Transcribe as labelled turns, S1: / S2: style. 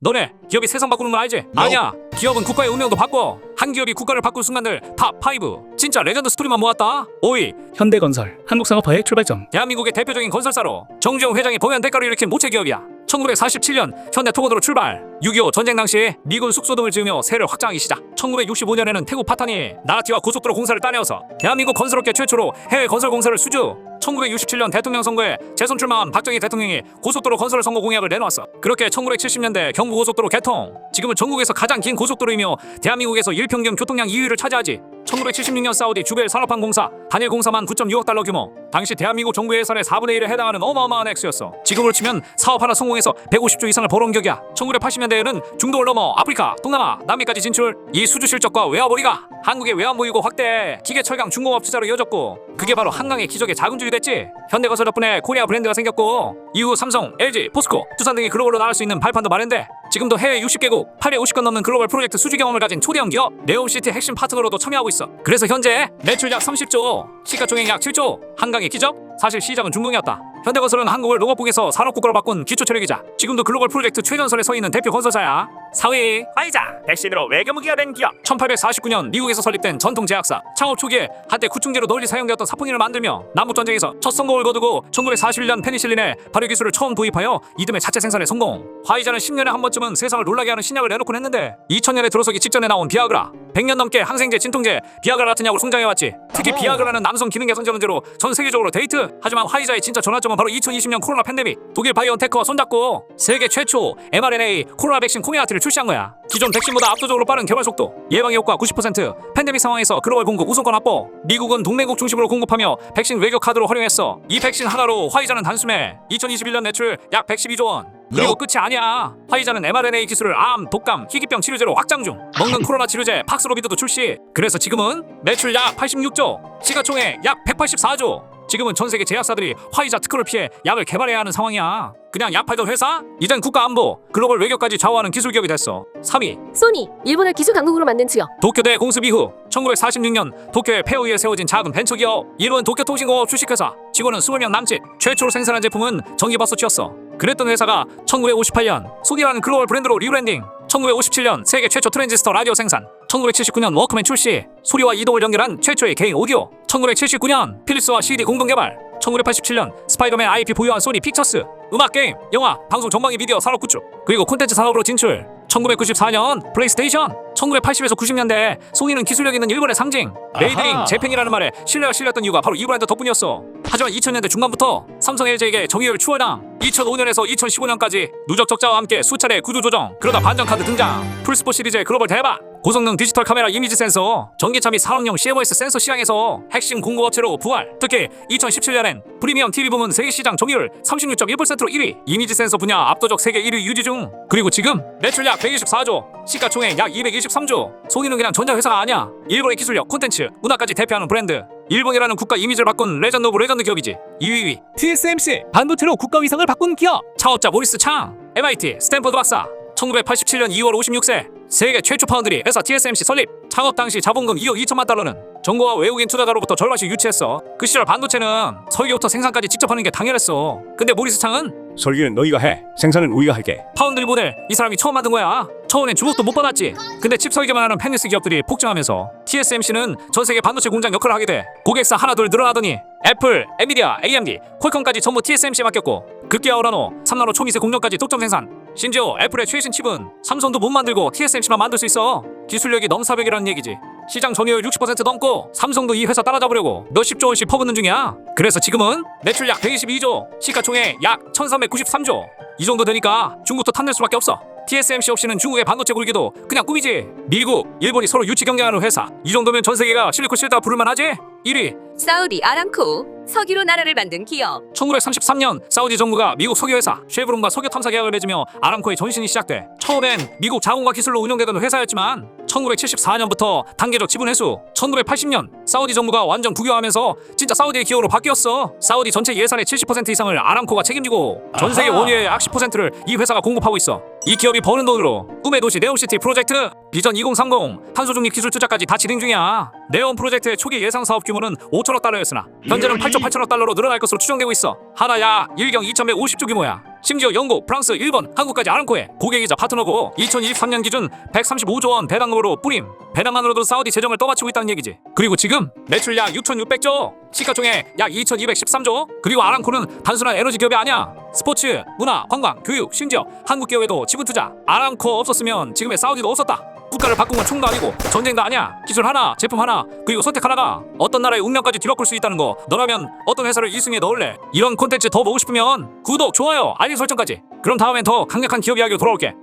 S1: 너네 기업이 세상 바꾸는 건 알지? 아니야. 기업은 국가의 운명도 바꿔. 한 기업이 국가를 바꿀 순간들 탑5 진짜 레전드 스토리만 모았다. 5위
S2: 현대건설, 한국산업화의 출발점.
S1: 대한민국의 대표적인 건설사로 정주영 회장이 봉현 대가를 일으킨 모체 기업이야. 1947년 현대토건으로 출발. 6.25 전쟁 당시 미군 숙소등을 지으며 세를 확장하기 시작. 1965년에는 태국 파탄이 나라티와 고속도로 공사를 따내어서 대한민국 건설업계 최초로 해외 건설 공사를 수주. 1967년 대통령 선거에 재선 출마한 박정희 대통령이 고속도로 건설 선거 공약을 내놓았어. 그렇게 1970년대 경부고속도로 개통. 지금은 전국에서 가장 긴 고속도로이며 대한민국에서 일평균 교통량 2위를 차지하지. 1976년 사우디 주벨 산업항공사 단일 공사만 9.6억 달러 규모. 당시 대한민국 정부 예산의 4분의 1에 해당하는 어마어마한 액수였어. 지금으로 치면 사업 하나 성공해서 150조 이상을 벌어온 격이야. 1980년대에는 중동을 넘어 아프리카, 동남아, 남미까지 진출. 이 수주 실적과 외화벌이가 한국의 외환보유고 확대, 기계 철강 중공업 투자로 이어졌고, 그게 바로 한강의 기적의 자금줄이 됐지. 현대건설 덕분에 코리아 브랜드가 생겼고, 이후 삼성, LG, 포스코, 두산 등이 글로벌로 나갈 수 있는 발판도 마련돼. 지금도 해외 60개국 850건 넘는 글로벌 프로젝트 수주 경험을 가진 초대형 기업 네옴시티 핵심 파트너로도 참여하고 있어. 그래서 현재 매출 약 30조, 시가총액 약 7조. 한강의 기적? 사실 시작은 중동이었다. 현대건설은 한국을 농업국에서 산업국가로 바꾼 기초체력이자 지금도 글로벌 프로젝트 최전선에 서 있는 대표 건설사야. 4위 화이자, 백신으로 외교무기가 된 기업. 1849년 미국에서 설립된 전통 제약사. 창업 초기에 한때 구충제로 널리 사용되었던 사포닌을 만들며 남북전쟁에서 첫 성공을 거두고 1941년 페니실린에 발효기술을 처음 도입하여 이듬해 자체 생산에 성공. 화이자는 10년에 한 번쯤은 세상을 놀라게 하는 신약을 내놓곤 했는데 2000년에 들어서기 직전에 나온 비아그라, 100년 넘게 항생제, 진통제, 비아그라 같은 약으로 성장해왔지. 특히 비아그라는 남성 기능 개선 전원제로 전 세계적으로 데이트. 하지만 화이자의 진짜 전환점은 바로 2020년 코로나 팬데믹. 독일 바이오엔테크와 손잡고 세계 최초 mRNA 코로나 백신 코미아티를 출시한 거야. 기존 백신보다 압도적으로 빠른 개발 속도, 예방 효과 90%, 팬데믹 상황에서 글로벌 공급 우선권 확보. 미국은 동맹국 중심으로 공급하며 백신 외교 카드로 활용했어. 이 백신 하나로 화이자는 단숨에 2021년 매출 약 112조 원. 그리고 끝이 아니야. 화이자는 mRNA 기술을 암, 독감, 희귀병 치료제로 확장 중. 먹는 코로나 치료제 팍스로비드도 출시. 그래서 지금은 매출 약 86조, 시가총액 약 184조. 지금은 전 세계 제약사들이 화이자 특허를 피해 약을 개발해야 하는 상황이야. 그냥 약 팔던 회사? 이젠 국가 안보, 글로벌 외교까지 좌우하는 기술 기업이 됐어. 3위
S3: 소니, 일본을 기술 강국으로 만든 지역.
S1: 도쿄대 공습 이후 1946년 도쿄의 폐허 위에 세워진 작은 벤처기업. 이름은 도쿄통신공업 주식회사. 직원은 20명 남짓. 최초로 생산한 제품은 전기밥솥이었어. 그랬던 회사가 1958년 소니라는 글로벌 브랜드로 리브랜딩. 1957년 세계 최초 트랜지스터 라디오 생산. 1979년 워크맨 출시. 소리와 이동을 연결한 최초의 개인 오디오. 1979년 필립스와 CD 공동 개발. 1987년 스파이더맨 IP 보유한 소니 픽처스. 음악, 게임, 영화, 방송 전방위 미디어 산업 구축. 그리고 콘텐츠 산업으로 진출. 1994년 플레이스테이션. 1980에서 90년대 소니는 기술력 있는 일본의 상징. 메이드인 재팬이라는 말에 신뢰가 실렸던 이유가 바로 이 브랜드 덕분이었어. 하지만 2000년대 중반부터 삼성 LG에게 정의율 추월당. 2005년에서 2015년까지 누적 적자와 함께 수차례 구조 조정. 그러다 반전카드 등장. 풀스포 시리즈의 글로벌 대박. 고성능 디지털 카메라 이미지 센서, 전기차 및 산업용 CMOS 센서 시장에서 핵심 공급업체로 부활. 특히 2017년엔 프리미엄 TV 부문 세계 시장 점유율 36.1%로 1위. 이미지 센서 분야 압도적 세계 1위 유지 중. 그리고 지금 매출 약 124조, 시가총액 약 223조. 소니는 그냥 전자회사가 아니야. 일본의 기술력, 콘텐츠, 문화까지 대표하는 브랜드. 일본이라는 국가 이미지를 바꾼 레전드 오브 레전드 기업이지. 2위 TSMC, 반도체로 국가 위상을 바꾼 기업. 창업자 모리스 창, MIT, 스탠퍼드 박사. 1987년 2월 56세 세계 최초 파운드리 회사 TSMC 설립. 창업 당시 자본금 2억 2천만 달러는 정부와 외국인 투자자로부터 절반씩 유치했어. 그 시절 반도체는 설계부터 생산까지 직접 하는 게 당연했어. 근데 모리스 창은
S4: 설계는 너희가 해, 생산은 우리가 할게.
S1: 파운드리 모델 이 사람이 처음 만든 거야. 처음엔 주목도 못 받았지. 근데 칩 설계만 하는 펜리스 기업들이 폭증하면서 TSMC는 전 세계 반도체 공장 역할을 하게 돼. 고객사 하나둘 늘어나더니 애플, 엔비디아, AMD, 퀄컴까지 전부 TSMC에 맡겼고, 급기야 오라노 3나노 초미세 공정까지 독점 생산. 심지어 애플의 최신 칩은 삼성도 못 만들고 TSMC만 만들 수 있어. 기술력이 넘사벽이라는 얘기지. 시장 점유율 60% 넘고 삼성도 이 회사 따라잡으려고 몇십 조 원씩 퍼붓는 중이야. 그래서 지금은 매출 약 122조, 시가총액 약 1393조. 이 정도 되니까 중국도 탐낼 수밖에 없어. TSMC 없이는 중국의 반도체 굴기도 그냥 꿈이지. 미국, 일본이 서로 유치 경쟁하는 회사. 이 정도면 전 세계가 실리콘 실다 부를만 하지. 1위
S3: 사우디 아람코, 석유로 나라를 만든 기업.
S1: 1933년 사우디 정부가 미국 석유회사 쉐브론과 석유 탐사 계약을 맺으며 아람코의 전신이 시작돼. 처음엔 미국 자원과 기술로 운영되던 회사였지만 1974년부터 단계적 지분 회수. 1980년 사우디 정부가 완전 국유화하면서 진짜 사우디의 기업으로 바뀌었어. 사우디 전체 예산의 70% 이상을 아람코가 책임지고 전 세계 원유의 약 10%를 이 회사가 공급하고 있어. 이 기업이 버는 돈으로 꿈의 도시 네온시티 프로젝트, 비전 2030, 탄소중립 기술 투자까지 다 진행 중이야. 네온 프로젝트의 초기 예상 사업 규모는 5천억 달러였으나 현재는 8조 8천억 달러로 늘어날 것으로 추정되고 있어. 하나야 1경 2150조 규모야. 심지어 영국, 프랑스, 일본, 한국까지 아람코의 고객이자 파트너고 2023년 기준 135조 원 배당금으로 뿌림. 배당만으로도 사우디 재정을 떠받치고 있다는 얘기지. 그리고 지금 매출 약 6,600조, 시가총액 약 2,213조. 그리고 아람코는 단순한 에너지 기업이 아니야. 스포츠, 문화, 관광, 교육, 심지어 한국 기업에도 지분 투자. 아람코 없었으면 지금의 사우디도 없었다. 국가를 바꾼 건 총도 아니고 전쟁도 아니야. 기술 하나, 제품 하나, 그리고 선택 하나가 어떤 나라의 운명까지 뒤바꿀 수 있다는 거. 너라면 어떤 회사를 1승에 넣을래? 이런 콘텐츠 더 보고 싶으면 구독, 좋아요, 알림 설정까지. 그럼 다음엔 더 강력한 기업 이야기로 돌아올게.